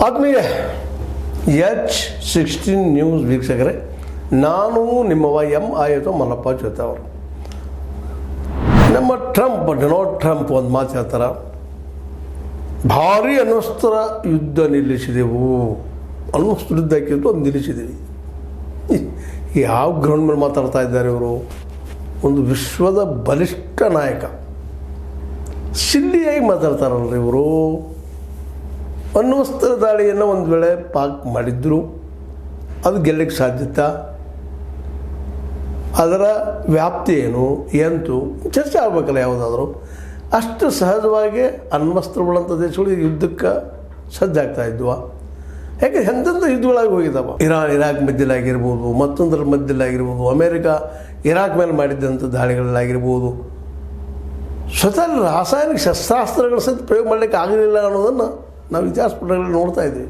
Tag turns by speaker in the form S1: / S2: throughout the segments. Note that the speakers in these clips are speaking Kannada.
S1: ಆತ್ಮೀಯ H16 ನ್ಯೂಸ್ ವೀಕ್ಷಕರೇ, ನಾನು ನಿಮ್ಮವ ಆಯಿತು ಮಲ್ಲಪ್ಪ ಜೊತೆ ಅವರು. ನಮ್ಮ ಡೊನಾಲ್ಡ್ ಟ್ರಂಪ್ ಒಂದು ಮಾತು ಹೇಳ್ತಾರೆ, ಭಾರಿ ಅಣ್ವಸ್ತ್ರ ಯುದ್ಧ ನಿಲ್ಲಿಸಿದೆವು. ಅಣ್ವಸ್ತ್ರ ಯುದ್ಧ ಹಾಕಿದ್ದು ಒಂದು ನಿಲ್ಲಿಸಿದ್ದೀವಿ. ಯಾವ ಗ್ರೌಂಡ್ ಮೇಲೆ ಮಾತಾಡ್ತಾ ಇದ್ದಾರೆ ಇವರು? ಒಂದು ವಿಶ್ವದ ಬಲಿಷ್ಠ ನಾಯಕ ಸಿಲ್ಲಿಯಾಗಿ ಮಾತಾಡ್ತಾರಲ್ರಿ ಇವರು. ಅಣ್ವಸ್ತ್ರ ದಾಳಿಯನ್ನು ಒಂದು ವೇಳೆ ಪಾಕ್ ಮಾಡಿದ್ರು ಅದು ಗೆಲ್ಲಕ್ಕೆ ಸಾಧ್ಯತೆ, ಅದರ ವ್ಯಾಪ್ತಿ ಏನು ಎಂತು ಚರ್ಚೆ ಆಗಬೇಕಲ್ಲ. ಯಾವುದಾದ್ರೂ ಅಷ್ಟು ಸಹಜವಾಗಿ ಅಣ್ವಸ್ತ್ರಗಳಂಥ ದೇಶಗಳು ಯುದ್ಧಕ್ಕೆ ಸಜ್ಜಾಗ್ತಾ ಇದ್ವು. ಯಾಕೆ ಎಂತೆಂಥ ಯುದ್ಧಗಳಾಗಿ ಹೋಗಿದ್ದಾವೆ. ಇರಾಕ್ ಮಧ್ಯಲಾಗಿರ್ಬೋದು, ಮತ್ತೊಂದರ ಮಧ್ಯಲಾಗಿರ್ಬೋದು, ಅಮೇರಿಕಾ ಇರಾಕ್ ಮೇಲೆ ಮಾಡಿದ್ದಂಥ ದಾಳಿಗಳಲ್ಲಾಗಿರ್ಬೋದು, ಸ್ವತಃ ರಾಸಾಯನಿಕ ಶಸ್ತ್ರಾಸ್ತ್ರಗಳ ಸಹಿತ ಪ್ರಯೋಗ ಮಾಡಲಿಕ್ಕೆ ಆಗಲಿಲ್ಲ ಅನ್ನೋದನ್ನು ನಾವು ಇತಿಹಾಸ ಪುಟಗಳಲ್ಲಿ ನೋಡ್ತಾ ಇದ್ವಿ.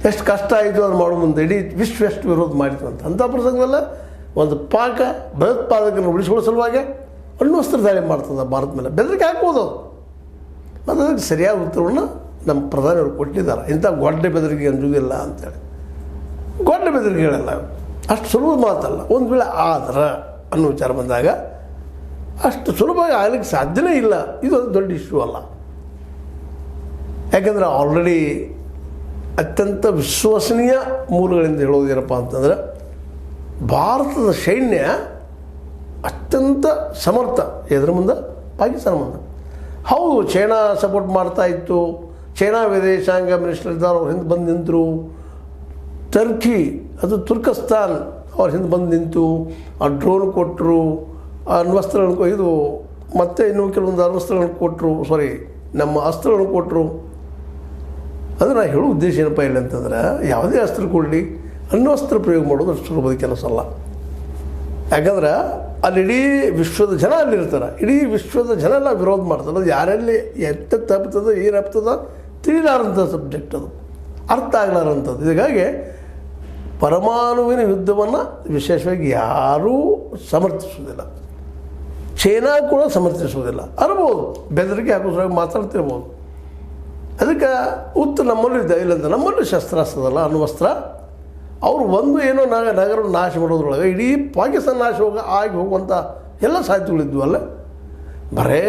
S1: ಎಷ್ಟು ಕಷ್ಟ ಆಯಿತು ಅದು ಮಾಡೋ ಮುಂದೆ ಇಡೀ ವಿಶ್ವ ಎಷ್ಟು ವಿರೋಧ ಮಾಡಿತು ಅಂತ. ಅಂಥ ಪ್ರಸಂಗದಲ್ಲ ಒಂದು ಪಾಕ ಭಯೋತ್ಪಾದಕರನ್ನು ಉಳಿಸ್ಕೊಳ್ಳೋ ಸಲುವಾಗಿ ಅಣ್ವಸ್ತ್ರ ದಾಳಿ ಮಾಡ್ತದೆ ಭಾರತ ಮೇಲೆ. ಬೆದರಿಕೆ ಹಾಕ್ಬೋದು ಅದು. ಮತ್ತು ಅದಕ್ಕೆ ಸರಿಯಾದ ಉತ್ತರವನ್ನು ನಮ್ಮ ಪ್ರಧಾನಿಯವರು ಕೊಟ್ಟಿದ್ದಾರೆ. ಇಂಥ ಗೊಡ್ಡೆ ಬೆದರಿಕೆ ಅಂಜುವುದಿಲ್ಲ ಅಂತೇಳಿ. ಗೊಡ್ಡೆ ಬೆದರಿಕೆಗಳೆಲ್ಲ ಅಷ್ಟು ಸುಲಭ ಮಾತಲ್ಲ. ಒಂದು ವೇಳೆ ಆದ್ರೆ ಅನ್ನೋ ವಿಚಾರ ಬಂದಾಗ ಅಷ್ಟು ಸುಲಭವಾಗಿ ಆಗಲಿಕ್ಕೆ ಸಾಧ್ಯನೇ ಇಲ್ಲ. ಇದು ಒಂದು ದೊಡ್ಡ ಇಶ್ಯೂ ಅಲ್ಲ. ಯಾಕೆಂದರೆ ಆಲ್ರೆಡಿ ಅತ್ಯಂತ ವಿಶ್ವಸನೀಯ ಮೂಲಗಳಿಂದ ಹೇಳೋದೇನಪ್ಪ ಅಂತಂದರೆ, ಭಾರತದ ಸೈನ್ಯ ಅತ್ಯಂತ ಸಮರ್ಥ. ಎದ್ರ ಮುಂದೆ? ಪಾಕಿಸ್ತಾನ ಮುಂದೆ. ಹೌದು, ಚೈನಾ ಸಪೋರ್ಟ್ ಮಾಡ್ತಾ ಇತ್ತು. ಚೈನಾ ವಿದೇಶಾಂಗ ಮಿನಿಸ್ಟರ್ ಇದ್ದಾರೆ, ಅವ್ರ ಹಿಂದೆ ಬಂದು ನಿಂತರು. ಟರ್ಕಿ ಅದು ತುರ್ಕಸ್ತಾನ್ ಅವ್ರ ಹಿಂದೆ ಬಂದು ನಿಂತು ಆ ಡ್ರೋನ್ ಕೊಟ್ಟರು, ಆ ಅಣ್ವಸ್ತ್ರಗಳನ್ನು ಇದು ಮತ್ತೆ ಇನ್ನೂ ಕೆಲವೊಂದು ಅಣ್ವಸ್ತ್ರಗಳನ್ನು ಕೊಟ್ಟರು, ನಮ್ಮ ಅಸ್ತ್ರಗಳನ್ನು ಕೊಟ್ಟರು. ಅದು ನಾನು ಹೇಳೋ ಉದ್ದೇಶ ಏನಪ್ಪ ಇಲ್ಲ ಅಂತಂದ್ರೆ, ಯಾವುದೇ ಅಸ್ತ್ರ ಕೊಡಲಿ ಅಣ್ವಸ್ತ್ರ ಪ್ರಯೋಗ ಮಾಡೋದು ಅಷ್ಟು ಸುಲಭದ ಕೆಲಸ ಅಲ್ಲ. ಯಾಕಂದ್ರೆ ಅಲ್ಲಿ ಇಡೀ ವಿಶ್ವದ ಜನ ಅಲ್ಲಿರ್ತಾರೆ. ಇಡೀ ವಿಶ್ವದ ಜನ ಎಲ್ಲ ವಿರೋಧ ಮಾಡ್ತಾರೆ. ಅದು ಯಾರಲ್ಲಿ ತಪ್ತದ ಏನು ಆಗ್ತದ ತಿಳಿಲಾರಂಥ ಸಬ್ಜೆಕ್ಟ್, ಅದು ಅರ್ಥ ಆಗಲಾರಂಥದ್ದು. ಹೀಗಾಗಿ ಪರಮಾಣುವಿನ ಯುದ್ಧವನ್ನು ವಿಶೇಷವಾಗಿ ಯಾರೂ ಸಮರ್ಥಿಸೋದಿಲ್ಲ. ಚೈನಾ ಕೂಡ ಸಮರ್ಥಿಸೋದಿಲ್ಲ. ಅನ್ಬೋದು, ಬೆದರಿಕೆ ಹಾಕೋದ್ರಾಗ ಮಾತಾಡ್ತಿರ್ಬೋದು. ಅದಕ್ಕೆ ಉತ್ತರ ನಮ್ಮಲ್ಲೂ ಇದೆ. ಇಲ್ಲಂತ ನಮ್ಮಲ್ಲೂ ಶಸ್ತ್ರಾಸ್ತ್ರದಲ್ಲ ಅಣ್ವಸ್ತ್ರ. ಅವರು ಒಂದು ಏನೋ ನಗರ ನಾಶ ಮಾಡೋದ್ರೊಳಗೆ ಇಡೀ ಪಾಕಿಸ್ತಾನ ನಾಶ ಆಗಿ ಹೋಗುವಂಥ ಎಲ್ಲ ಸಾಧ್ಯತೆಗಳಿದ್ವು ಅಲ್ಲ. ಬರೇ